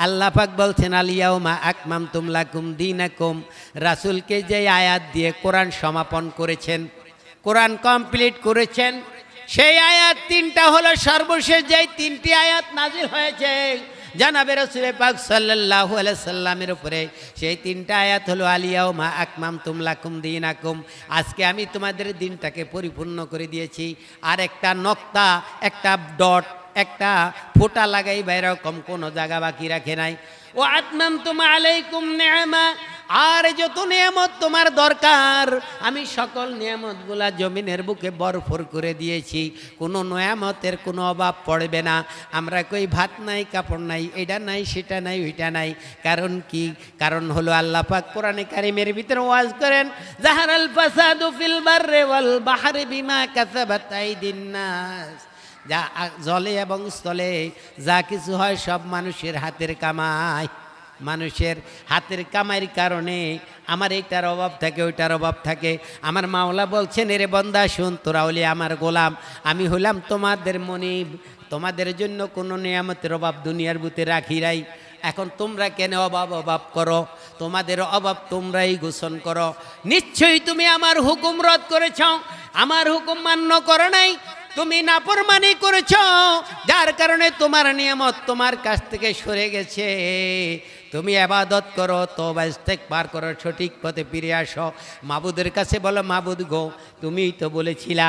আল্লাহ পাক বলছেন আলিয়াউমা আকমামতুম লাকুম দীনাকুম। রাসূলকে যে আয়াত দিয়ে কোরআন সমাপন করেছেন, কোরআন কমপ্লিট করেছেন, সেই আয়াত তিনটা হলো সর্বশেষ যেই তিনটি আয়াত নাজিল হয়েছে জানাবে রাসূল পাক সাল্লাল্লাহু আলাইহি সাল্লামের উপরে। সেই তিনটা আয়াত হলো আলিয়াউমা আকমামতুম লাকুম দীনাকুম, আজকে আমি তোমাদের দিনটাকে পরিপূর্ণ করে দিয়েছি। আর একটা নক্তা, একটা ডট, একটা ফোঁটা লাগাইবা এরকম কোনো জায়গা বাকি রাখে নাই। ও আতমামতুম আলাইকুম নিআমা, আর যত নিয়ামত তোমার দরকার আমি সকল নিয়ামতগুলা জমিনের বুকে ভরপুর করে দিয়েছি। কোনো নিয়ামতের কোনো অভাব পড়বে না। আমরা কই ভাত নাই, কাপড় নাই, এটা নাই, সেটা নাই, ওইটা নাই। কারণ কি? কারণ হলো আল্লাহ পাক কোরআনে কারিমের ভিতরে ওয়াজ করেন, জাহারাল ফাসাদু ফিল বাররি ওয়াল বাহরি বিমা কাসাবাত আইদিন নাস। যা জলে এবং স্থলে যা কিছু হয় সব মানুষের হাতের কামাই। মানুষের হাতের কামাইয়ের কারণে আমার এইটার অভাব থাকে, ওইটার অভাব থাকে। আমার মাওলা বলছেন, এরে বন্দা শুন, তোরা হলে আমার গোলাম, আমি হলাম তোমাদের মনিব, তোমাদের জন্য কোনো নিয়ামতের অভাব দুনিয়ার বুতে রাখি নাই। এখন তোমরা কেন অভাব করো? তোমাদের অভাব তোমরাই ঘোষণ করো। নিশ্চয়ই তুমি আমার হুকুম রদ করেছ, আমার হুকুম মান্য করো নাই, তুমি নাফরমানি করেছ, যার কারণে তোমার নিয়ামত তোমার কাছ থেকে সরে গেছে। তুমি ইবাদত করো, তওবা ইস্তেগফার করো, সঠিক পথে ফিরে আসো। মাবুদের কাছে বলো, মাবুদ গো, তুমিই তো বলেছিলা।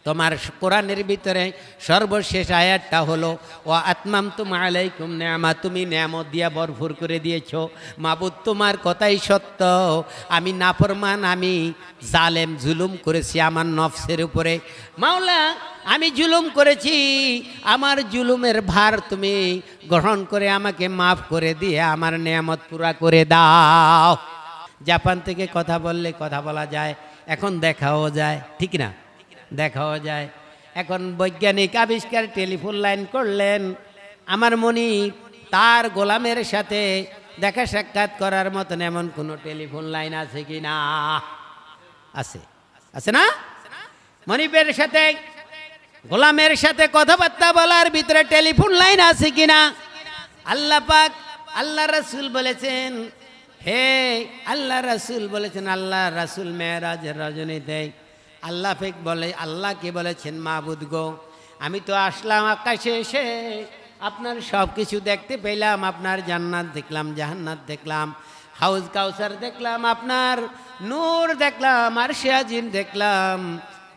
তোমার কোরআনের ভিতরে সর্বশেষ আয়াতটা হলো ও আতমামতুম আলাইকুম নিআমা, তুমি নিয়ামত দিয়া ভরপুর করে দিয়েছো। মাবুদ তোমার কথাই সত্য, আমি নাফরমান, আমি জালেম, জুলুম করেছি আমার নফসের উপরে। মাওলা, আমি জুলুম করেছি, আমার জুলুমের ভার তুমি গ্রহণ করে আমাকে মাফ করে দিয়ে আমার নিয়ামত পুরা করে দাও। জাপান থেকে কথা বললে কথা বলা যায়, এখন দেখাও যায়, ঠিক না? দেখাও যায়। এখন বৈজ্ঞানিক আবিষ্কার, টেলিফোন লাইন করলেন। আমার মনি তার গোলামের সাথে দেখা সাক্ষাৎ করার মতন এমন কোনো টেলিফোন লাইন আছে কি না? আছে, আছে না? মনিবের সাথে, গোলামের সাথে কথাবার্তা বলার ভিতরে টেলিফোন লাইন আছে কি না? আল্লাহ পাক, আল্লাহ রাসূল বলেছেন, হে আল্লাহ রাসূল বলেছেন, আল্লাহ রাসূল মেরাজের রজনীতে আল্লাহ পাক বলে, আল্লাহকে বলেছেন, মাবুদ গো, আমি তো আসলাম আকাশে এসে আপনার সব কিছু দেখতে পেলাম, আপনার জান্নাত দেখলাম, জাহান্নাত দেখলাম, হাউজ কাউসার দেখলাম, আপনার নূর দেখলাম, আরশে আজিম দেখলাম,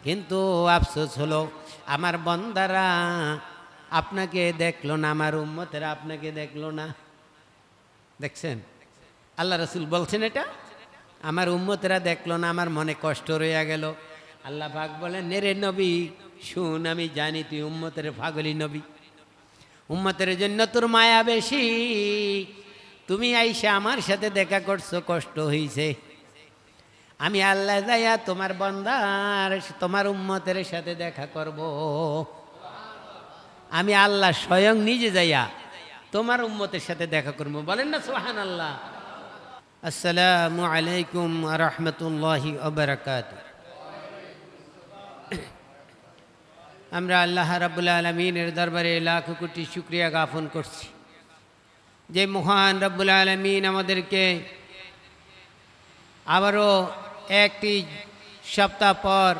কিন্তু আফসোস হলো আমার বন্দারা আপনাকে দেখলো না, আমার উম্মতেরা আপনাকে দেখলো না। দেখছেন, আল্লাহ রাসূল বলছেন এটা, আমার উম্মতেরা দেখলো না, আমার মনে কষ্ট রয়ে গেল। আল্লাহ পাক বলেন, নেরে নবী শুন, আমি জানি তুই উম্মতের পাগলি নবী, উম্মতের জন্য তোর মায়া বেশি, তুমি আইসা আমার সাথে দেখা করছো, কষ্ট হইছে। আমি আল্লাহ যাইয়া তোমার বন্দার, তোমার উম্মতের সাথে দেখা করব। আমি আল্লাহ স্বয়ং নিজে যাইয়া তোমার উম্মতের সাথে দেখা করব। বলেন না সুবহানাল্লাহ। আসসালামু আলাইকুম ওয়া রাহমাতুল্লাহি ওয়া বারাকাতুহু। আমরা আল্লাহ রাব্বুল আলামিনের দরবারে লাখ কোটি শুকরিয়া জ্ঞাপন করছি যে মহান রাব্বুল আলামিন আমাদেরকে আবারও একটি সপ্তাহ পর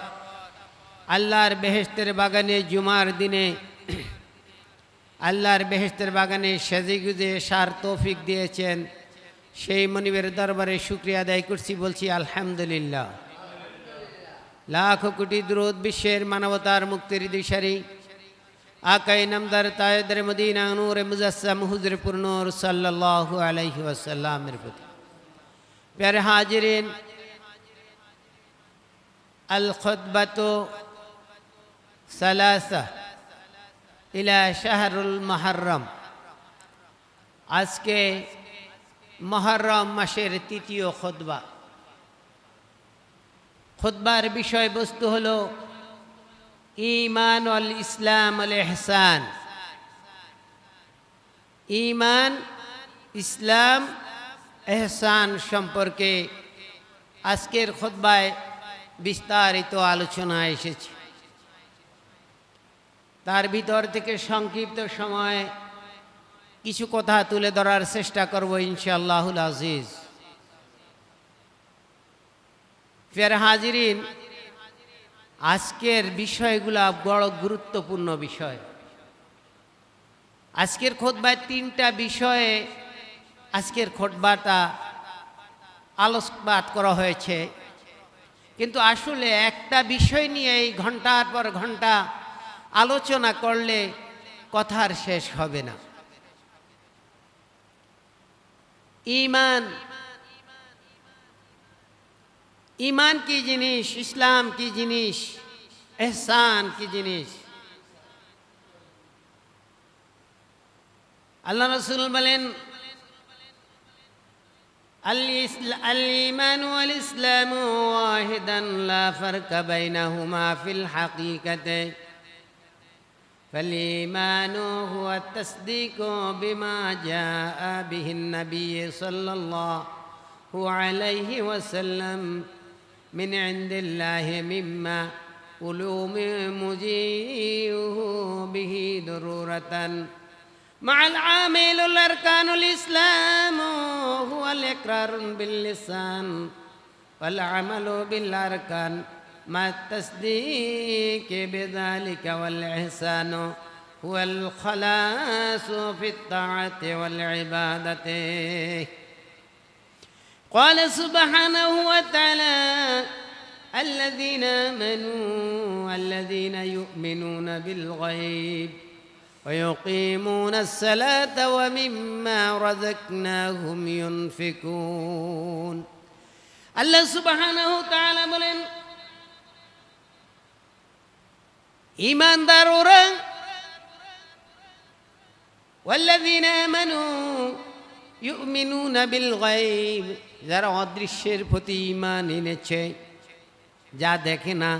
আল্লাহর বেহেশতের বাগানে জুমার দিনে আল্লাহর বেহেশতের বাগানে সেজে গুজে আসার তৌফিক দিয়েছেন। সেই মনিবের দরবারে শুকরিয়া আদায় করছি, বলছি আলহামদুলিল্লাহ। লাখ কোটি দ্রুত বিশ্বের মানবতার মুক্তির দিশারি আকাই নামদার তায়েদার মদিনা নূরে মুজাসসাম হুজুর পুরনূর সাল্লাল্লাহু আলাইহি ওয়াসাল্লামের প্রতি প্যারে হাজিরিন, আল খুতবাতু সালাসা ইলা শাহরুল মুহররম। আজকে মুহররম মাসের তৃতীয় খুতবা। খুতবার বিষয়বস্তু হলো ঈমান ওয়াল ইসলাম ওয়াল ইহসান। ঈমান, ইসলাম, ইহসান সম্পর্কে আজকের খুতবায় বিস্তারিত আলোচনা এসেছে। তার ভিতর থেকে সংক্ষিপ্ত সময় কিছু কথা তুলে ধরার চেষ্টা করব ইনশাআল্লাহুল আজিজ। ফের হাজিরিন, আজকের বিষয়গুলা বড় গুরুত্বপূর্ণ বিষয়। আজকের খুতবায় 3টা বিষয়ে আজকের খুতবাটা আলোকপাত করা হয়েছে, কিন্তু আসলে একটা বিষয় নিয়ে এই ঘন্টার পর ঘন্টা আলোচনা করলে কথার শেষ হবে না। ঈমান, ঈমান কি জিনিস, ইসলাম কি জিনিস, ইহসান কি জিনিস। আল্লাহ রাসূল বলেন, الإيمان والإسلام واحدا لا فرق بينهما في الحقيقة فالإيمان هو التصديق بما جاء به النبي صلى الله عليه وسلم من عند الله مما علوم مجيئه به ضرورة مع العامل الأركان الإسلام هو الإقرار باللسان والعمل بالأركان مع التصديق بذلك والإحسان هو الخلاص في الطاعة والعبادة. قال سبحانه وتعالى الذين آمنوا والذين يؤمنون بالغيب ويقيمون الصلاة ومما رزقناهم ينفقون. আল্লাহ সুবহানাহু ওয়া তাআলা বলেন, ঈমানদার ওরা, ওয়াল্লাযীনা আমানু ইউমিনুনা বিল গায়ব, যারা অদৃশ্যের প্রতি ঈমান এনেছে, যা দেখে না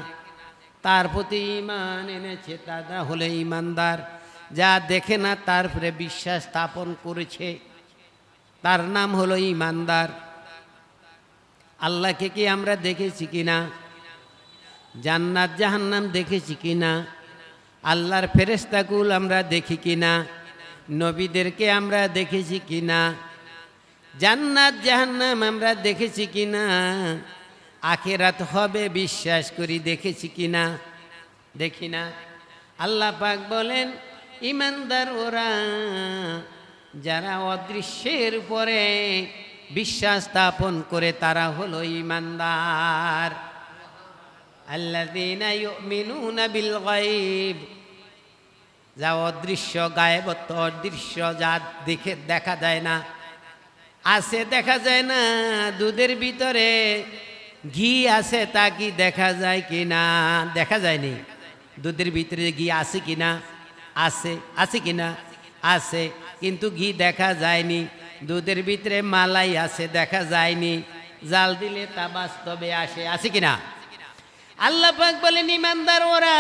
তার প্রতি ঈমান এনেছে, তারা হলো ঈমানদার। যা দেখে না তার উপরে বিশ্বাস স্থাপন করেছে, তার নাম হলো ঈমানদার। আল্লাহকে কি আমরা দেখেছি কিনা? জান্নাত জাহান্নাম দেখেছি কিনা? আল্লাহর ফেরেশতাকুল আমরা দেখি কিনা? নবীদেরকে আমরা দেখেছি কিনা? জান্নাত জাহান্নাম আমরা দেখেছি কিনা? আখিরাত হবে বিশ্বাস করি, দেখেছি কিনা? দেখি না। আল্লাহ পাক বলেন, ঈমানদার ওরা যারা অদৃশ্যের উপরে বিশ্বাস স্থাপন করে, তারা হলো ঈমানদার। আল্লাযীনা ইউমিনুনা বিল গায়ব, যা অদৃশ্য, গায়েবত্ব, অদৃশ্য, যা দেখে দেখা যায় না, আছে দেখা যায় না। দুধের ভিতরে ঘি আছে, তা কি দেখা যায় কিনা? দেখা যায়নি। দুধের ভিতরে ঘি আছে কিনা? আছে। আছে কিনা? আছে, কিন্তু ঘি দেখা যায়নি। দুধের ভিতরে মালাই আছে, দেখা যায়নি। জাল দিলে তা বাস্তবে আসে। আছে কিনা? আল্লাহ পাক বলেন, ঈমানদার ওরা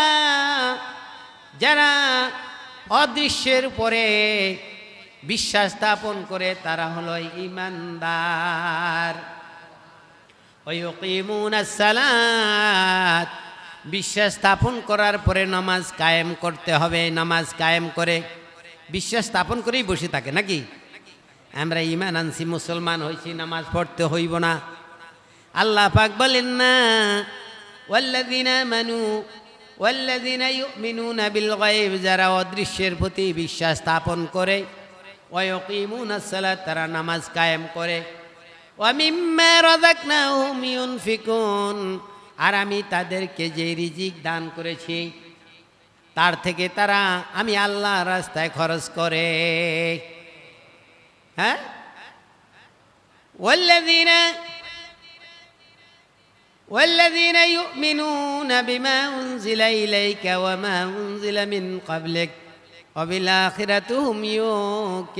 যারা অদৃশ্যের উপরে বিশ্বাস স্থাপন করে, তারা হলো ঈমানদার। ওয়ায়ুকিমুনাস সালাত, বিশ্বাস স্থাপন করার পরে নামাজ কায়েম করতে হবে। নামাজ কায়েম করে বিশ্বাস স্থাপন করেই বসে থাকে নাকি? আমরা ঈমান আনছি, মুসলমান হয়েছি, নামাজ পড়তে হইব না? আল্লাহ পাক বলেন না, ওয়াল্লাযীনা আমানু ওয়াল্লাযীনা ইউমিনুনা বিল গায়ব, যারা অদৃশ্যের প্রতি বিশ্বাস স্থাপন করে, ওয়ায়ুকিমুনাস সালাত, তারা নামাজ কায়েম করে, ওয়া মিম্মা রাযাকনাহুম ইউনফিকুন, আর আমি তাদেরকে যে রিজিক দান করেছি তার থেকে তারা আমি আল্লাহ রাস্তায় খরচ করে। হ্যাঁ, ওয়াল্লাযীনা ইউমিনুনা বিমা উনজিলা ইলাইকা ওয়া মা উনজিলা মিন ক্বাবলিক ওয়া বিল আখিরাতি হুম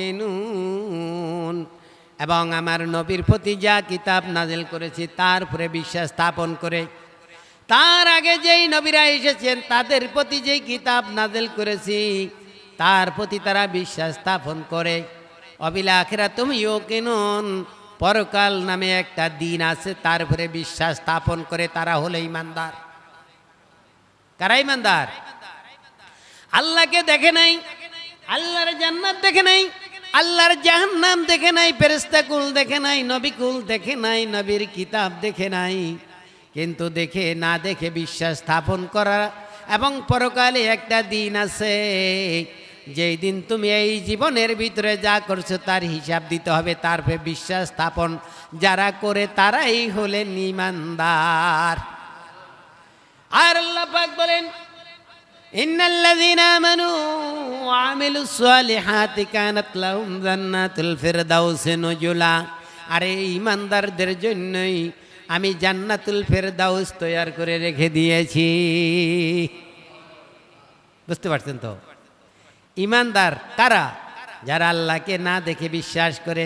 ইউকিনুন, এবং আমার নবীর প্রতি যা কিতাব নাজিল করেছি তার উপরে বিশ্বাস স্থাপন করে, তার আগে যেই নবীরা এসেছেন তাদের প্রতি যেই কিতাব নাজিল করেছি তার প্রতি তারা বিশ্বাস স্থাপন করে। অবিল আখিরাতি হুম ইউকিনুন, পরকাল নামে একটা দিন আছে, তার উপরে বিশ্বাস স্থাপন করে, তারা হলো ঈমানদার। কারা ঈমানদার? আল্লাহকে দেখে নাই, আল্লাহর জান্নাত দেখে নাই, আল্লাহর জাহান্নাম দেখে নাই, ফেরেশতাকুল দেখে নাই, নবীকুল দেখে নাই, নবীর কিতাব দেখে নাই, কিন্তু দেখে না দেখে বিশ্বাস স্থাপন করা এবং পরকালে একটা দিন আছে যেই দিন তুমি এই জীবনের ভিতরে যা করছো তার হিসাব দিতে হবে, তারপরে বিশ্বাস স্থাপন যারা করে তারাই হলেন ঈমানদার। আর আল্লাহ পাক বলেন ইন্নাল্লাযীনা আমানু ওয়া আমিলুস সালিহাতি কানাত লাহুম জান্নাতুল ফিরদাউসি নুজুলা। আরে ঈমানদারদের জন্যই আমি জান্নাতুল ফেরদাউস তৈরি করে রেখে দিয়েছি। বুঝতে পারছেন তো? ঈমানদার কারা? যারা আল্লাহকে না দেখে বিশ্বাস করে,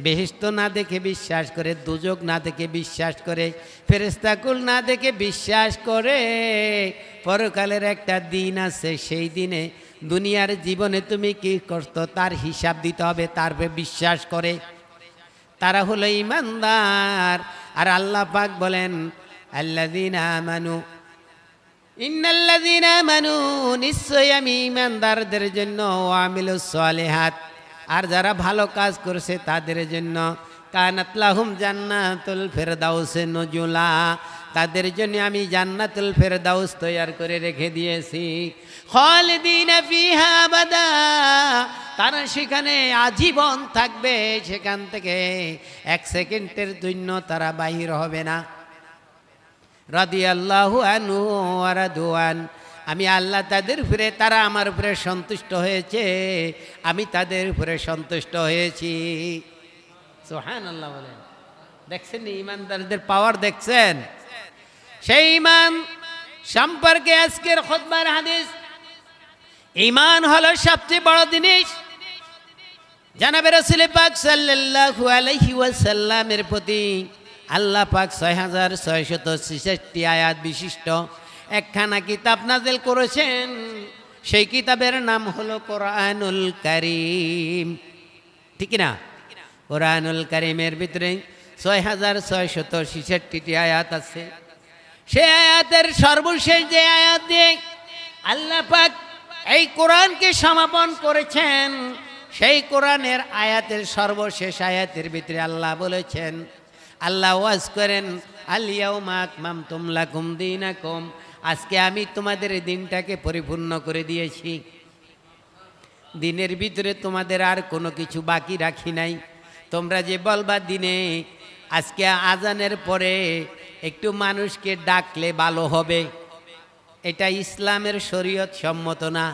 বেহেশত না দেখে বিশ্বাস করে, দুজক না দেখে বিশ্বাস করে, ফেরেশতাকুল না দেখে বিশ্বাস করে, পরকালের একটা দিন আছে, সেই দিনে দুনিয়ার জীবনে তুমি কি করতো তার হিসাব দিতে হবে, তারপরে বিশ্বাস করে, তারা হলো ঈমানদার। আর আল্লাহ পাক বলেন আল্লাযীনা আমানু, ইন্নাল্লাযীনা আমানু, নিশ্চয় আমি ঈমানদারদের জন্য, ওয়া আমিলুস সালিহাত, আর যারা ভালো কাজ করছে তাদের জন্য, কানাত লাহুম জান্নাতুল ফিরদাউসি নুজুলা, তাদের জন্য আমি জান্নাতুল ফেরদাউস তৈরি করে রেখে দিয়েছি। খালিদিনা ফিহা আবাদা, তারা সেখানে আজীবন থাকবে, সেখান থেকে এক সেকেন্ডের জন্য তারা বাহির হবে না। রাদিয়াল্লাহু আনহু ওয়া রাদওয়ান, আমি আল্লাহ তাদের উপরে, তারা আমার উপরে সন্তুষ্ট হয়েছে, আমি তাদের উপরে সন্তুষ্ট হয়েছি। সুবহানাল্লাহ বলেন। দেখছেন ঈমানদারদের পাওয়ার দেখছেন? সেই ঈমান সম্পর্কে আজকের খুতবার হাদিস। ঈমান হলো সবচেয়ে বড় জিনিস। জনাবে রাসূল পাক সাল্লাল্লাহু আলাইহি ওয়াসাল্লামের প্রতি আল্লাহ পাক ৬৬৬৬ আয়াত বিশিষ্ট একখানা কিতাব নাযিল করেছেন। সেই কিতাবের নাম হলো কোরআনুল কারীম। ঠিক না? কোরআনুল কারীমের ভিতরে ৬৬৬৬টি আয়াত আছে। সেই আয়াতের সর্বশেষ যে আয়াত দিয়ে আল্লাহ পাক এই কোরআনকে সমাপন করেছেন, সেই কোরআনের আয়াতের সর্বশেষ আয়াতের ভিতরে আল্লাহ বলেছেন, আল্লাহ ওয়াজ করেন, আল ইয়াউমা আকমালতু লাকুম দীনাকুম, আজকে আমি তোমাদের দিনটাকে পরিপূর্ণ করে দিয়েছি। দিনের ভিতরে তোমাদের আর কোনো কিছু বাকি রাখি নাই। তোমরা যে বলবা দিনে আজকে আজানের পরে একটু মানুষকে ডাকলে ভালো হবে, এটা ইসলামের শরীয়ত সম্মত না।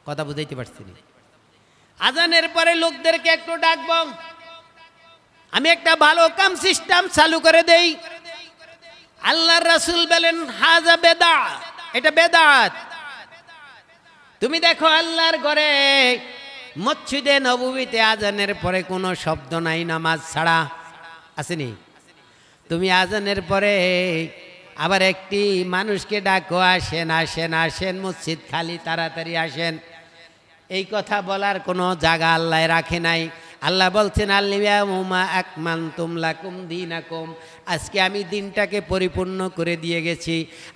কথা বুঝাইতে পারছি না? আজানের পরে লোকদেরকে একটু ডাকবো, আমি একটা ভালো কাম সিস্টেম চালু করে দেই, আল্লাহর রাসূল বলেন হাজা বেদা, এটা বেদাত। তুমি দেখো আল্লাহর ঘরে মসজিদে নববীতে আজানের পরে কোনো শব্দ নাই নামাজ ছাড়া, আসেনি? তুমি আজানের পরে আবার একটি মানুষকে ডাকো, আসেন আসেন আসেন, মসজিদ খালি, তাড়াতাড়ি আসেন। এই কথা বলার কোনো জায়গা আল্লাহ রাখে নাই। আল্লাহ বলছেন আল ইয়াউমা আকমালতু লাকুম দীনাকুম, আজকে আমি দিনটাকে পরিপূর্ণ করে দিয়ে গেছি।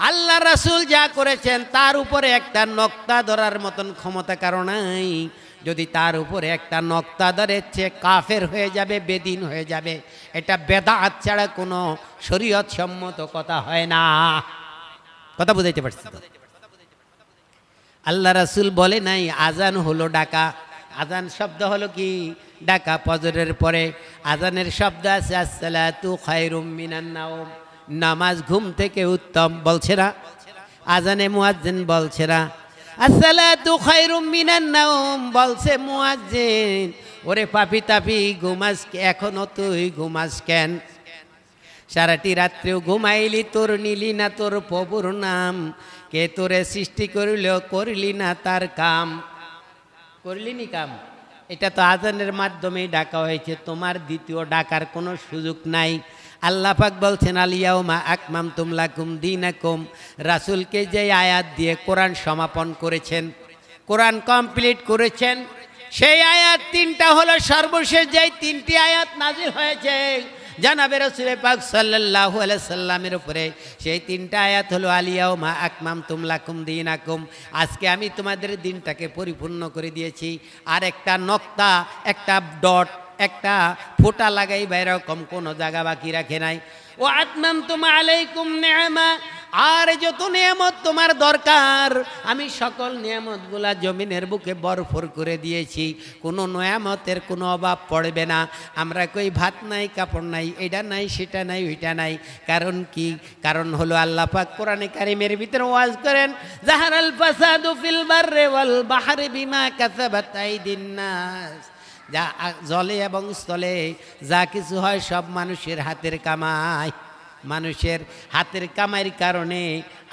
আল্লাহ রাসূল যা করেছেন তার উপরে একটা নক্তা ধরার মতন ক্ষমতা কারো নাই। যদি তার উপরে একটা নক্তা ধরে সে কাফের হয়ে যাবে, বেদিন হয়ে যাবে। এটা বেদাত ছাড়া কোনো শরীয়ত সম্মত কথা হয় না। কথা বুঝাইতে পারছি তো? আল্লাহ রাসূল বলে নাই আজান হলো ডাকা। আজান শব্দ হলো কি? ডাকা। ফজরের পরে আজানের শব্দ আছে আসসালাতু খায়রুম মিনান নাওম, নামাজ ঘুম থেকে উত্তম, বলছে না? আজানে মুয়াজ্জিন বলছে না আসসালাতু খায়রুম মিনান নাওম, বলছে মুয়াজ্জিন ওরে পাপি তাপি ঘুমাস, এখনো তুই ঘুমাস কেন? সারাটি রাত্রেও ঘুমাইলি, তোর নিলি না তোর প্রভুর নাম, কে তোরে সৃষ্টি করিল, করলি না তার কাম, করলি নি কাম। এটা তো আজানের মাধ্যমেই ডাকা হয়েছে, তোমার দ্বিতীয় ডাকার কোনো সুযোগ নাই। আল্লাহ পাক বলছেন আল ইয়াউমা আকমালতু লাকুম দীনাকুম, রাসূলকে যে আয়াত দিয়ে কোরআন সমাপন করেছেন, কোরআন কমপ্লিট করেছেন, সেই আয়াত তিনটা হলো সর্বশেষ যেই তিনটি আয়াত নাজিল হয়েছে, জানাবে রাসূল পাক সাল্লাল্লাহু আলাইহি সাল্লামের উপরে। সেই তিনটা আয়াত হলো আলিয়াউমা আকমামতুম লাকুম দীনাকুম, আজকে আমি তোমাদের দিনটাকে পরিপূর্ণ করে দিয়েছি। আর একটা নক্তা, একটা ডট, একটা ফোঁটা লাগাইবা, এরকম কোনো জায়গা বাকি রাখে নাই। ও আতমামতুম আলাইকুম নিআমা, আর যত নিয়ামত তোমার দরকার আমি সকল নিয়ামতগুলা জমিনের বুকে ভরপুর করে দিয়েছি, কোনো নিয়ামতের কোনো অভাব পড়বে না। আমরা কই ভাত নাই, কাপড় নাই, এটা নাই, সেটা নাই, ওইটা নাই। কারণ কি? কারণ হলো আল্লাহ পাক কোরআনে কারিমের ভিতরে ওয়াজ করেন, জাহারাল ফাসাদু ফিল বাররি ওয়াল বাহরি বিমা কাসাবাত আইদিন নাস, যা জলে এবং স্থলে যা কিছু হয় সব মানুষের হাতের কামাই। মানুষের হাতের কামাইয়ের কারণে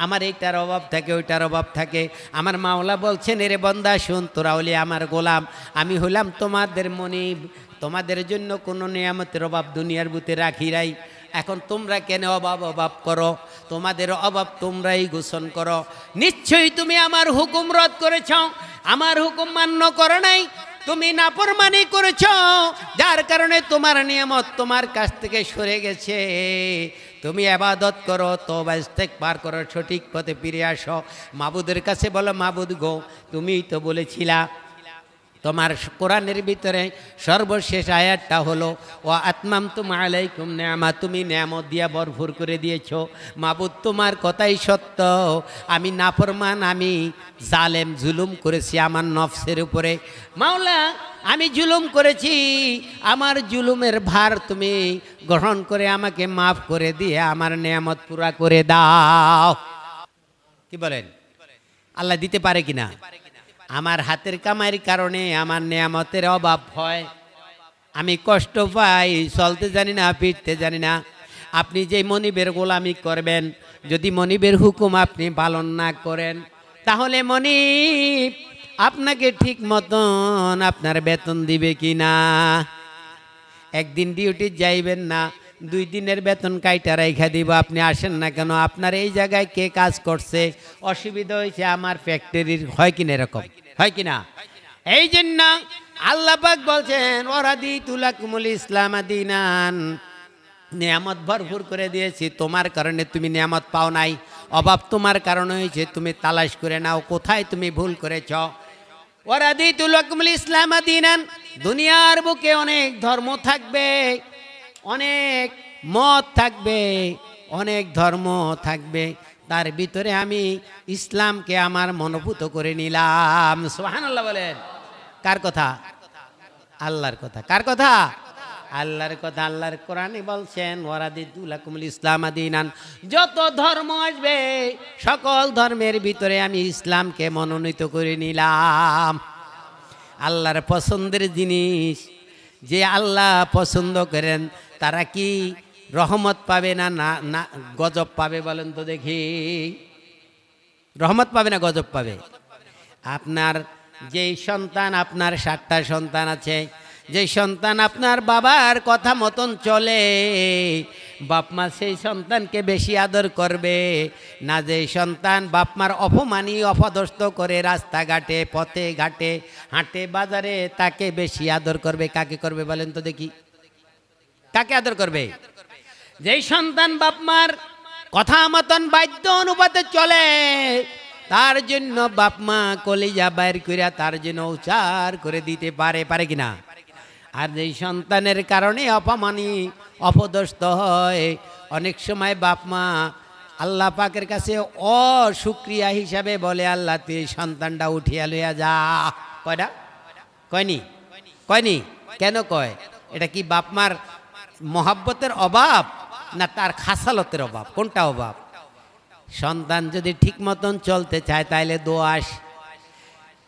আমার এইটার অভাব থাকে, ওইটার অভাব থাকে। আমার মাওলা বলছেন, এরে বন্দা শুন, তোরা হলে আমার গোলাম, আমি হলাম তোমাদের মনিব, তোমাদের জন্য কোনো নিয়ামতের অভাব দুনিয়ার বুতে রাখি নাই। এখন তোমরা কেন অভাব করো? তোমাদের অভাব তোমরাই গোছন করো। নিশ্চয়ই তুমি আমার হুকুম রদ করেছ, আমার হুকুম মান্য করো নাই, তুমি নাফরমানি করেছ, যার কারণে তোমার নিয়ামত তোমার কাছ থেকে সরে গেছে। তুমি ইবাদত করো, তওবা ইস্তেগফার করো, সঠিক পথে ফিরে আসো। মাবুদের কাছে বলো, মাবুদ গো, তুমিই তো বলেছিলা। তোমার কোরআনের ভিতরে সর্বশেষ আয়াতটা হলো ও আতমামতুম আলাইকুম নিআমা, তুমি নিয়ামত দিয়া ভরপুর করে দিয়েছো। মাবুদ তোমার কথাই সত্য, আমি নাফরমান, আমি জালেম, জুলুম করেছি আমার নফসের উপরে। মাওলা, আমি জুলুম করেছি, আমার জুলুমের ভার তুমি গ্রহণ করে আমাকে মাফ করে দিয়ে আমার নিয়ামত পুরা করে দাও। কি বলেন? আল্লাহ দিতে পারে কিনা? আমার হাতের কামাইয়ের কারণে আমার নিয়ামতের অভাব হয়, আমি কষ্ট পাই, চলতে জানি না, ফিরতে জানি না। আপনি যে মনিবের গোলামি করবেন, যদি মনিবের হুকুম আপনি পালন না করেন, তাহলে মনিব আপনাকে ঠিক মতন আপনার বেতন দিবে কি না? একদিন ডিউটি যাইবেন না, 2 দিনের বেতন কাইটা রাইখা দিব, আপনি আসেন না কেন? আপনার এই জায়গায় কে কাজ করছে, অসুবিধা হয়েছে আমার ফ্যাক্টরির, হয় কিনা? এরকম হয় কিনা? এই জন্য আল্লাহ পাক বলছেন, ওয়ারাদিতু লাকুমুল ইসলাম দীনান, নিয়ামত ভরপুর করে দিয়েছি, তোমার কারণে তুমি নিয়ামত পাও নাই, অভাব তোমার কারণে হয়েছে, তুমি তালাশ করে নাও কোথায় তুমি ভুল করেছ। ওয়ারাদিতু লাকুমুল ইসলাম দীনান, দুনিয়ার বুকে অনেক ধর্ম থাকবে, অনেক মত থাকবে, অনেক ধর্ম থাকবে, তার ভিতরে আমি ইসলামকে আমার মনোভূত করে নিলাম। সুবহানাল্লাহ বলেন। কার কথা? আল্লাহর কথা। কার কথা? আল্লাহর কথা। আল্লাহর কোরআনে বলছেন, ওয়ারাদিতু লাকুমুল ইসলাম দীনান, যত ধর্ম আসবে সকল ধর্মের ভিতরে আমি ইসলামকে মনোনীত করে নিলাম। আল্লাহর পছন্দের জিনিস যে আল্লাহ পছন্দ করেন, তারা কি রহমত পাবে না না গজব পাবে? বলেন তো দেখি। রহমত পাবে না গজব পাবে? আপনার যেই সন্তান, আপনার 7টা সন্তান আছে, যে সন্তান আপনার বাবার কথা মতন চলে, বাপ মা সেই সন্তানকে বেশি আদর করবে না যে সন্তান বাপ মার অপমানি অপদস্থ করে রাস্তাঘাটে, পথে ঘাটে, হাটে বাজারে তাকে বেশি আদর করবে? কাকে করবে বলেন তো দেখি? কাকে আদর করবে? যেই সন্তান বাপ মার কথা মতন বাধ্য অনুপাতে চলে, তার জন্য বাপ মা কলিজা বাইর করিয়া তার জন্য উচার করে দিতে পারে, পারে কিনা? আর যেই সন্তানের কারণে অপমানি অপদস্থ হয়, অনেক সময় বাপ মা আল্লাহ পাকের কাছে অশুক্রিয়া হিসাবে বলে, আল্লাহ তুই সন্তানটা উঠিয়া লইয়া যা। কয়টা? কয়নি? কয়নি? কেন কয়? এটা কি বাপ মার মহাব্বতের অভাব না তার খাসালতের অভাব? কোনটা অভাব? সন্তান যদি ঠিক মতন চলতে চায় তাইলে দোয়া আসে।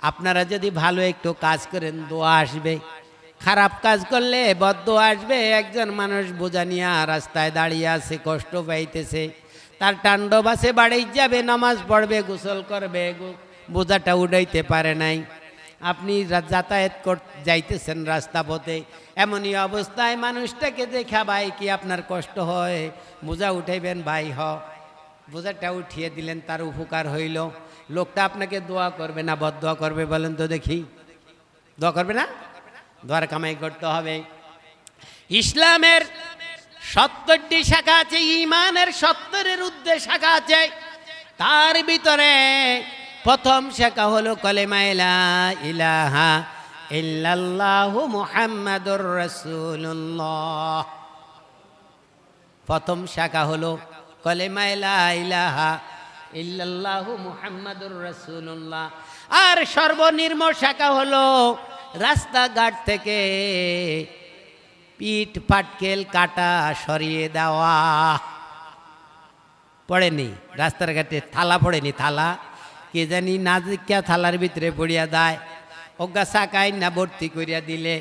আপনারা যদি ভালো একটু কাজ করেন দোয়া আসবে, খারাপ কাজ করলে বদদোয়া আসবে। একজন মানুষ বোঝা নিয়ে রাস্তায় দাঁড়িয়ে আছে, কষ্ট পাইতেছে, তার তাণ্ডব আছে, বাড়ি যাবে, নামাজ পড়বে, গোসল করবে, বোঝাটা উঠাইতে পারে নাই। আপনি যাতায়াত যাইতেছেন রাস্তা পথে, এমনই অবস্থায় মানুষটাকে দেখা ভাই কি আপনার কষ্ট হয়, বোঝা উঠাইবেন, ভাই বোঝাটা উঠিয়ে দিলেন, তার উপকার হইল। লোকটা আপনাকে দোয়া করবে না বদদোয়া করবে বলেন তো দেখি? দোয়া করবে না? দোয়ার কামাই করতে হবে। ইসলামের 70টি শাখা আছে, ইমানের 70-এর ঊর্ধ্বে শাখা আছে। তার ভিতরে প্রথম শাখা হলো কালেমা লা ইলাহা ইল্লাল্লাহু মুহাম্মাদুর রাসূলুল্লাহ। প্রথম শাখা হলো কালেমা লা ইলাহা ইল্লাল্লাহু মুহাম্মাদুর রাসূলুল্লাহ। আর সর্বনিম্ন শাখা হলো রাস্তাঘাট থেকে পিঠ পাটকেল কাটা সরিয়ে দেওয়া। পড়েনি রাস্তার ঘাটে থালা, পড়েনি থালা, কে জানি না জিজ্ঞা থালার ভিতরে পড়িয়া দেয়, অজ্ঞা চাকাই না ভর্তি করিয়া দিলে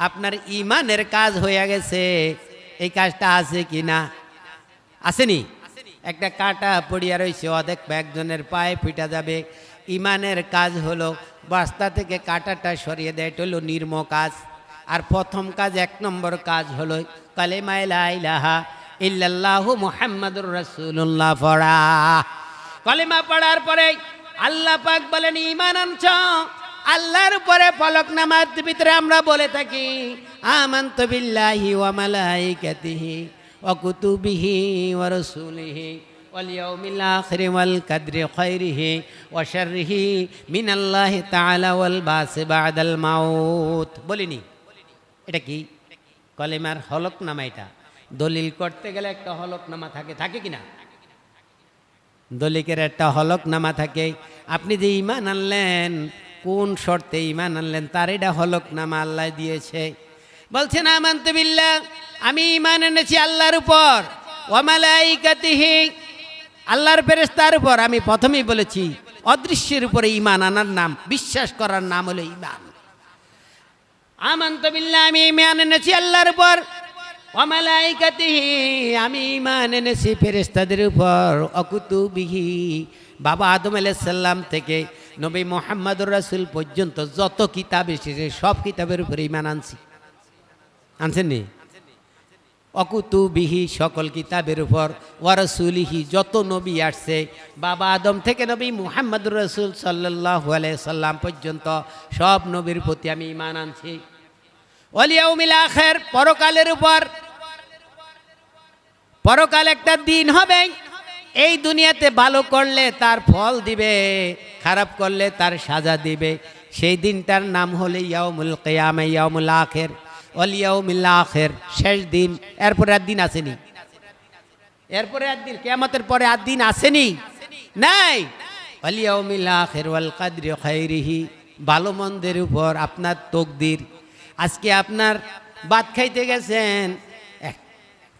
আপনার ইমানের কাজ হইয়া গেছে। এই কাজটা আছে কি না? আসেনি? একটা কাটা পড়িয়া রয়েছে, অর্ধেক একজনের পায়ে পিটা যাবে। ইমানের কাজ হলো রাস্তা থেকে কাটাটা সরিয়ে দেয়, এটা হলো নির্ম কাজ। আর প্রথম কাজ, 1 নম্বর কাজ হলো কালেমা লা ইলাহা ইল্লাল্লাহু মুহাম্মাদুর রাসূলুল্লাহ পড়া। কালেমা পড়ার পরে আল্লাহ পাক বলেন ঈমান আনছ, আল্লাহর উপরে ফলকনামার ভিতরে আমরা বলে থাকি আমানতু বিল্লাহি ওয়া মালাইকাতিহি ওয়া কুতুবিহি ওয়া রাসূলিহি ওয়াল ইয়াউমিল আখির ওয়াল কদরি খাইরিহি ওয়া শাররিহি মিনাল্লাহি তাআলা ওয়াল বাসি বাদাল মাউত। বলিনি? এটা কি? কলেমার হলফনামা। এটা দলিল করতে গেলে একটা হলফনামা থাকে, থাকে কিনা? দলিলের একটা হলফনামা থাকে। আপনি যে ঈমান আনলেন, কোন শর্তে ঈমান আনলেন, তার এটা হলফনামা আল্লাহ দিয়েছে। বলছেন আমানতু বিল্লাহ, আমি ঈমান এনেছি আল্লাহর উপর, ওয়া মালাইকাতিহি, আল্লাহর ফেরেশতার উপর। আমি প্রথমেই বলেছি অদৃশ্যের উপরে ঈমান আনার নাম, বিশ্বাস করার নাম হলো ঈমান। আমানতু বিল্লাহ, আমি ঈমান এনেছি আল্লাহর উপর, ওয়া মালাইকাতিহি, আমি ঈমান এনেছি ফেরেশতাদের উপর, ওয়া কুতুবিহি, বাবা আদম আলাইহিস সালাম থেকে নবী মুহাম্মদুর রাসূল পর্যন্ত যত কিতাব এসেছে সব কিতাবের উপরে ঈমান আনছি। আনছেন নি? ওয়া কুতুবিহি, সকল কিতাবের উপর, ওয়া রাসূলিহি, যত নবী আসছে বাবা আদম থেকে নবী মুহাম্মদুর রাসূল সাল্লাল্লাহু আলাইহি সাল্লাম পর্যন্ত সব নবীর প্রতি আমি ঈমান আনছি। ওয়াল ইয়াউমিল আখির, পরকালের উপর। পরকাল একটা দিন হবে, এই দুনিয়াতে ভালো করলে তার ফল দিবে, খারাপ করলে তার সাজা দিবে। সেই দিনটার নাম হলো ইয়াউমুল কিয়ামা, ইয়াউমুল আখির, ওয়াল ইয়াউমিল আখির, শেষ দিন। এরপরে আর দিন আসেনি? এরপরে আর দিন, কিয়ামতের পরে আর দিন আসেনি? নাই। ওয়াল ইয়াউমিল আখির ওয়াল কদরি খাইরিহি, ভালো মন্দের উপর আপনার তকদির। আজকে আপনার ভাত খাইতে গেছেন,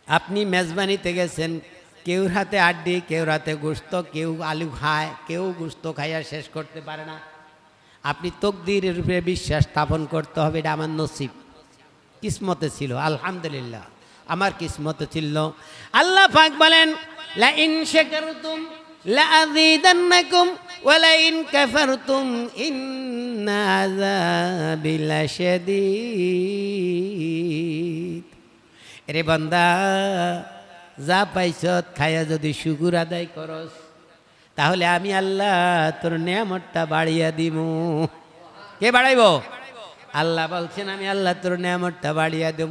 আপনি মেজবানিতে গেছেন, কেউ হাতে আড্ডি, কেউ হাতে গোস্ত, কেউ আলু খায়, কেউ গোস্ত খাইয়া শেষ করতে পারে না। আপনি তকদিরের উপরে বিশ্বাস স্থাপন করতে হবে, এটা আমার নসিব, কিসমতে ছিল, আলহামদুলিল্লাহ আমার কিসমতে ছিল। আল্লাহ পাক বলেন লা ইন শাকারতুম লা আযীদান্নাকুম ওয়া লা ইন কাফারতুম ইন্না আযাবি লাশাদীদ। রে বান্দা, যা পাইছত খায়া যদি শুকুর আদায় করস, তাহলে আমি আল্লাহ তোর নেয়ামতটা বাড়িয়ে দিমু। কে বাড়াইব? আল্লাহ বলছেন আমি আল্লাহ তোর নেয়ামতটা বাড়িয়ে দেব।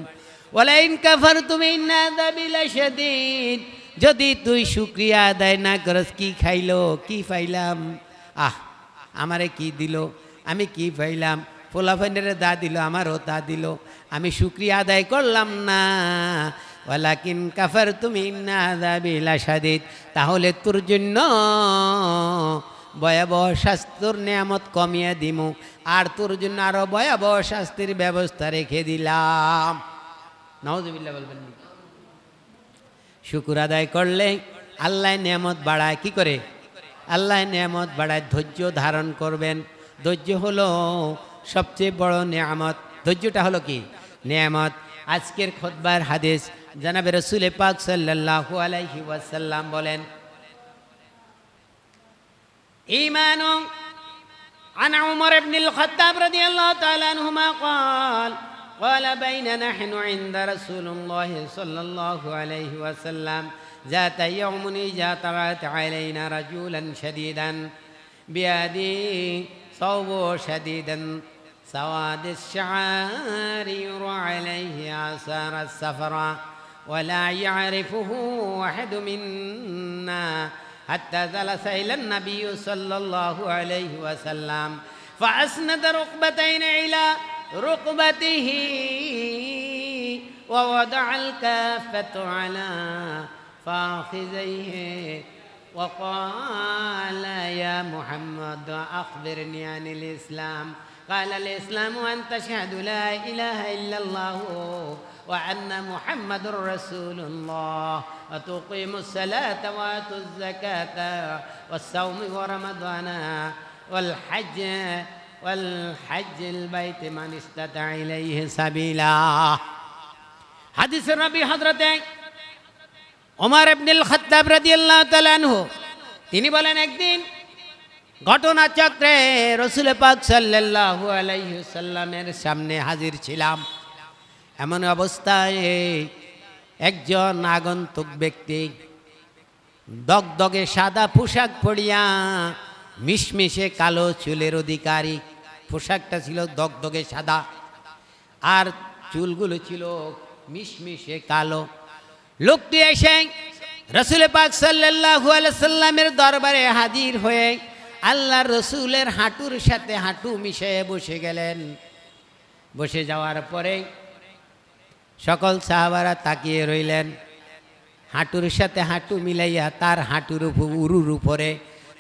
ওয়ালা ইন কাফারতুম ইন্না আযাবি লাশাদীদ, যদি তুই শুকরিয়া আদায় না করস, কি খাইলো, কি পাইলাম, আমারে কি দিল, আমি কি পাইলাম, পোলাফাইনের দা দিল, আমারও তা দিল, আমি শুকরিয়া আদায় করলাম না। ওয়ালাকিন কাফারতুম ইন্না আযাবি লাশাদীদ, তাহলে তোর জন্য ভয়াবহ শাস্তির নিয়ামত কমিয়ে দিমু, আর তোর জন্য আরো ভয়াবহ শাস্তির ব্যবস্থা রেখে দিলাম। নাউযুবিল্লাহ বলবেন। শুকর আদায় করলে আল্লাহ নিয়ামত বাড়ায়। কি করে আল্লাহ নিয়ামত বাড়ায়? ধৈর্য ধারণ করবেন। ধৈর্য হলো সবচেয়ে বড় নিয়ামত। ধৈর্যটা হলো কি? নিয়ামত। আজকের খুতবার হাদিস জনাবে রাসূল পাক সাল্লাল্লাহু আলাইহি ওয়াসাল্লাম বলেন, ঈমানু আন উমর ইবনুল খাত্তাব রাদিয়াল্লাহু তাআলা আনহুমা قال قال بين نحن عند رسول الله صلى الله عليه وسلم ذات يوم إذا طلعت علينا رجلا شديدا بيده ثوب شديدا سواد الشعر يرى عليه آثار السفر ولا يعرفه أحد منا حتى جلس إلى النبي صلى الله عليه وسلم فأسند ركبتين إلى ركبته ووضع الكافة على فاخذيه وقال يا محمد أخبرني عن الإسلام قال الإسلام أن تشهد لا إله إلا الله وأن محمد رسول الله وتقيم الصلاة وآتوا الزكاة والصوم ورمضان والحج البيت من استطاع إليه سبيلا حديث النبي حضرت ওমর ইবনুল খাত্তাব রাদিয়াল্লাহু তাআলা আনহু তিনি বলেন একদিন ঘটনাচক্রে রাসূল পাক সাল্লাল্লাহু আলাইহি ওয়াসাল্লামের সামনে হাজির ছিলাম। এমন অবস্থায় একজন আগন্তুক ব্যক্তি দগদগে সাদা পোশাক পরিয়া মিশমিশে কালো চুলের অধিকারী, পোশাকটা ছিল দগদগে সাদা আর চুলগুলো ছিল মিশমিশে কালো। লোকটি এসে রাসূল পাক সাল্লাল্লাহু আলাইহি সাল্লামের দরবারে হাজির হয়ে আল্লাহর রসুলের হাঁটুর সাথে হাঁটু মিশিয়ে বসে গেলেন। বসে যাওয়ার পরে সকল সাহাবারা তাকিয়ে রইলেন। হাঁটুর সাথে হাঁটু মিলাইয়া তার হাঁটুর উরুর উপরে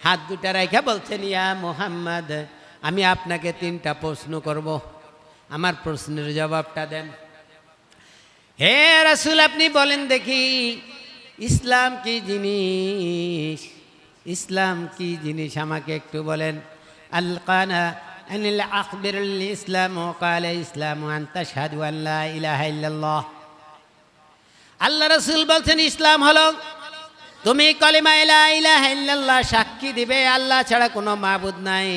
হাত দুটা রেখে বলছেন, ইয়া মুহাম্মদ, আমি আপনাকে 3টা প্রশ্ন করব, আমার প্রশ্নের জবাবটা দেন। হে রাসূল, আপনি বলেন দেখি ইসলাম কি জিনিস? ইসলাম কি জিনিস আমাকে একটু বলেন। আলকানা আনিল আখবিরুল ইসলাম ও কালে ইসলাম আন তাশহাদু আন লা ইলাহা ইল্লাল্লাহ। আল্লাহ রাসূল বলছেন ইসলাম হলো তুমি কলিমা লা ইলাহা ইল্লাল্লাহ সাক্ষী দিবে আল্লাহ ছাড়া কোনো মাবুদ নাই,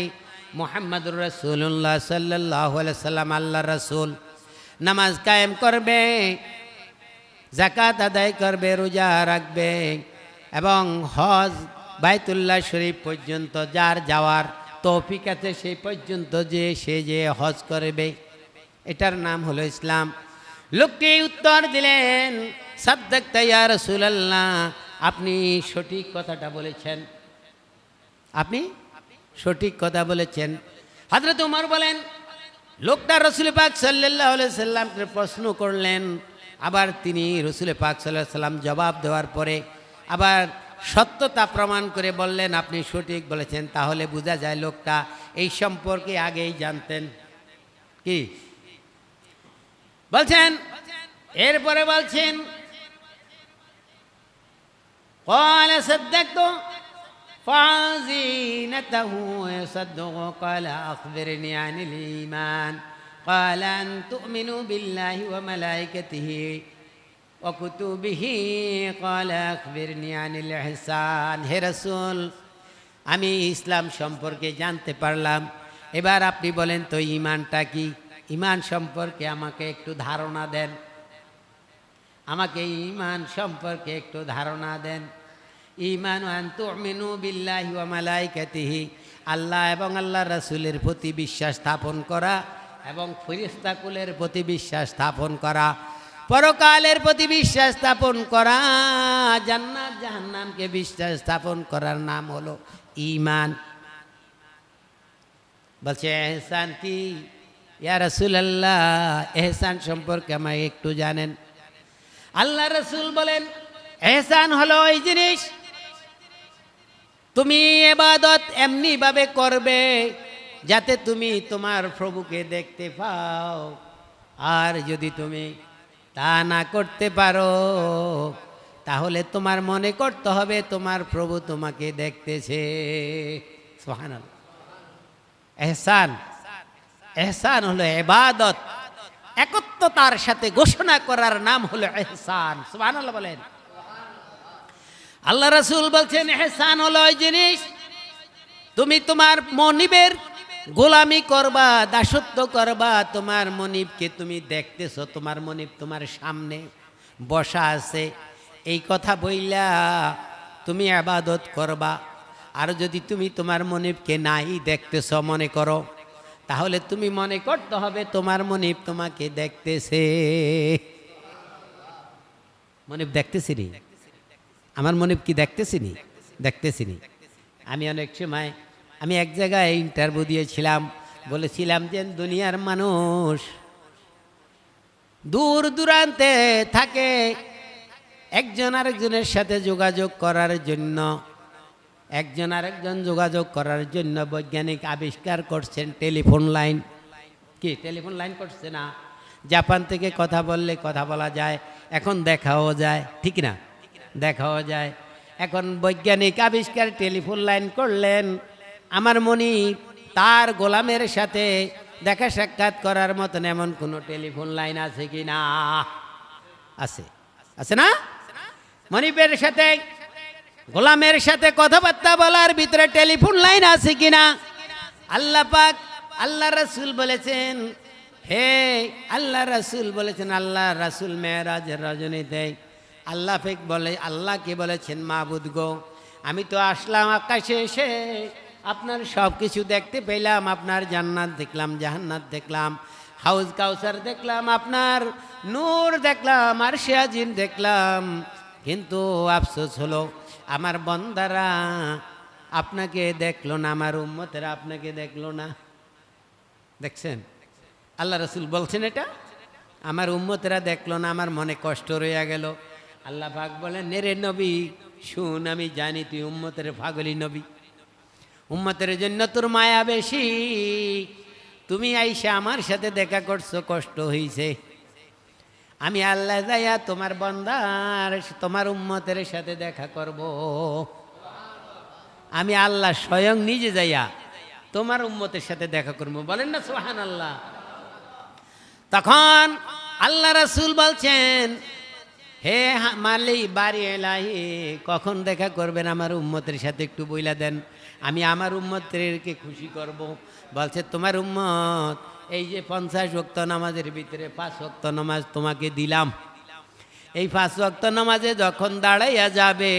মুহাম্মাদুর রাসূলুল্লাহ সাল্লাল্লাহু আলাইহি সাল্লাম আল্লাহর রাসূল। নামাজ কায়েম করবে, যাকাত আদায় করবে, রোজা রাখবে এবং হজ বাইতুল্লাহ শরীফ পর্যন্ত যার যাওয়ার তৌফিক আছে সেই পর্যন্ত সে যে হজ করবে, এটার নাম হলো ইসলাম। লোকটি উত্তর দিলেন, সাদ্দাকতা ইয়া রাসূলুল্লাহ, আপনি সঠিক কথাটা বলেছেন, আপনি সঠিক কথা বলেছেন। হযরত ওমর বলেন, লোকটা রাসূল পাক সাল্লাল্লাহু আলাইহি সাল্লামকে প্রশ্ন করলেন, আবার তিনি রাসূল পাক সাল্লাল্লাহু আলাইহি সাল্লাম জবাব দেওয়ার পরে আবার সত্যতা প্রমাণ করে বললেন আপনি সঠিক বলেছেন। তাহলে বোঝা যায় লোকটা এই সম্পর্কে আগেই জানতেন। কি বলছেন? এরপরে বলছেন, قال صدقت فعزينته يصدق قال أخبرني عن الإيمان قال أن تؤمنوا بالله وملائكته وكتبه قال أخبرني عن الإحسان। হে রাসূল, আমি ইসলাম সম্পর্কে জানতে পারলাম, এবার আপনি বলেন তো ঈমানটা কি? ঈমান সম্পর্কে আমাকে একটু ধারণা দেন, আমাকে ঈমান সম্পর্কে একটু ধারণা দেন। ঈমান আন তুমিনু বিল্লাহি ওয়া মালাইকাতিহি, আল্লাহ এবং আল্লাহর রাসূলের প্রতি বিশ্বাস স্থাপন করা এবং ফেরেশতাকুলের প্রতি বিশ্বাস স্থাপন করা, পরকালের প্রতি বিশ্বাস স্থাপন করা, জান্নাত জাহান্নামকে বিশ্বাস স্থাপন করার নাম হলো ঈমান। বলছে ইহসান কি? ইয়া রাসূলুল্লাহ, ইহসান সম্পর্কে আমায় একটু জানেন। আল্লাহ রাসূল বলেন, ইহসান হলো এই জিনিস, তুমি ইবাদত এমনি ভাবে করবে যাতে তুমি তোমার প্রভুকে দেখতে পাও, আর যদি তুমি তা না করতে পারো তাহলে তোমার মনে করতে হবে তোমার প্রভু তোমাকে দেখতেছে। সুবহানাল্লাহ। ইহসান, ইহসান হলো ইবাদত একত্বতার সাথে ঘোষণা করার নাম হলো ইহসান। সুবহানাল্লাহ বলেন। আল্লাহ রাসূল বলছেন ইহসান হলো ওই জিনিস, তুমি তোমার মনিবের গোলামি করবা, দাসত্ব করবা, তোমার মনিবকে তুমি দেখতেছো, তোমার মনিব তোমার সামনে বসা আছে, এই কথা বইলা তুমি ইবাদত করবা। আর যদি তুমি তোমার মনিবকে নাই দেখতেছো মনে করো, তাহলে তুমি মনে করতে হবে তোমার মনিব তোমাকে দেখতেছে। মনিব দেখতেছি নি, আমার মনিব কি দেখতেছি নি? দেখতেছি নি। আমি অনেক সময় আমি এক জায়গায় ইন্টারভিউ দিয়েছিলাম, বলেছিলাম যে দুনিয়ার মানুষ দূর দূরান্তে থাকে, একজন আরেকজনের সাথে যোগাযোগ করার জন্য, একজন আরেকজন যোগাযোগ করার জন্য বৈজ্ঞানিক আবিষ্কার করছেন টেলিফোন লাইন। কি টেলিফোন লাইন করছে না? জাপান থেকে কথা বললে কথা বলা যায়, এখন দেখাও যায়, ঠিক না? দেখাও যায়। এখন বৈজ্ঞানিক আবিষ্কার টেলিফোন লাইন করলেন। আমার মনি তার গোলামের সাথে দেখা সাক্ষাৎ করার মতন এমন কোনো টেলিফোন লাইন আছে কি না? আছে, আছে না? মনিবের সাথে গোলামের সাথে কথাবার্তা বলার ভিতরে টেলিফোন লাইন আছে কিনা? আল্লাহ পাক, আল্লাহ রাসূল বলেছেন, হে আল্লাহ রাসূল বলেছেন, আল্লাহ রাসূল মেরাজের রজনীতে আল্লাহ পাক বলে, আল্লাহকে বলেছেন, মাবুদ গো, আমি তো আসলাম আকাশে এসে আপনার সব কিছু দেখতে পেলাম, আপনার জান্নাত দেখলাম, জাহান্নাত দেখলাম, হাউজ কাউসার দেখলাম, আপনার নূর দেখলাম, আরশে আজিম দেখলাম, কিন্তু আফসোস হলো আমার বন্দারা আপনাকে দেখলো না, আমার উম্মতেরা আপনাকে দেখলো না। দেখছেন আল্লাহ রাসূল বলছেন এটা, আমার উম্মতেরা দেখলো না, আমার মনে কষ্ট রয়ে গেল। আল্লাহ পাক বলেন, নেরে নবী শুন, আমি জানি তুই উম্মতের পাগলি নবী, উম্মতের জন্য তোর মায়া বেশি, তুমি আইসা আমার সাথে দেখা করছো, কষ্ট হইছে, আমি আল্লাহ যাইয়া তোমার বন্দার তোমার উম্মতের সাথে দেখা করব। আমি আল্লাহ স্বয়ং নিজে যাইয়া তোমার উম্মতের সাথে দেখা করবো। বলেন না সুবহানাল্লাহ। তখন আল্লাহ রাসূল বলছেন, হে মালিক বাড়ি এলাহি, কখন দেখা করবেন আমার উম্মতের সাথে একটু বইলা দেন, আমি আমার উম্মতদেরকে খুশি করব। বলছে, তোমার উম্মত এই যে 50 ওয়াক্ত নামাজের ভিতরে 5 ওয়াক্ত নামাজ তোমাকে দিলাম, এই 5 ওয়াক্ত নামাজে যখন দাঁড়াইয়া যাবে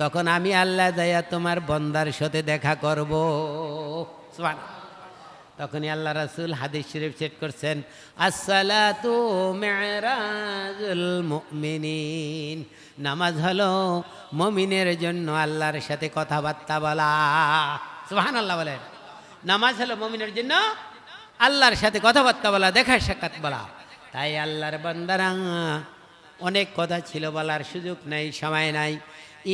তখন আমি আল্লাহ যাইয়া তোমার বন্দার সাথে দেখা করব। সুবহানাল্লাহ। তখনই আল্লাহ রাসূল হাদিস শরীফ সেট করছেন, আসসালাতু মিরাজুল মুমিনিন, নামাজ হলো মুমিনের জন্য আল্লাহর সাথে কথাবার্তা বলা। সুবহানাল্লাহ বলেন। নামাজ হলো মুমিনের জন্য আল্লাহর সাথে কথাবার্তা বলা, দেখা সাক্ষাৎ বলা। তাই আল্লাহর বান্দারা, অনেক কথা ছিল বলার সুযোগ নাই, সময় নাই।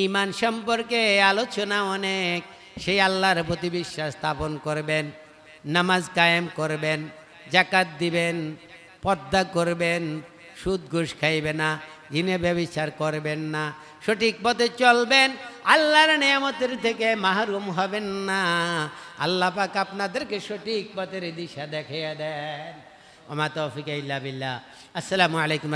ঈমান সম্পর্কে আলোচনা অনেক, সেই আল্লাহর প্রতি বিশ্বাস স্থাপন করবেন, নামাজ কায়েম করবেন, যাকাত দিবেন, পর্দা করবেন, সুদ ঘুষ খাইবেন না, জিনে ব্যভিচার করবেন না, সঠিক পথে চলবেন, আল্লাহর নিয়ামতের থেকে মাহরুম হবেন না। আল্লাহ পাক আপনাদেরকে সঠিক পথের দিশা দেখিয়ে দেন। ওমা তৌফিক ইল্লা বিল্লাহ। আসসালামু আলাইকুম।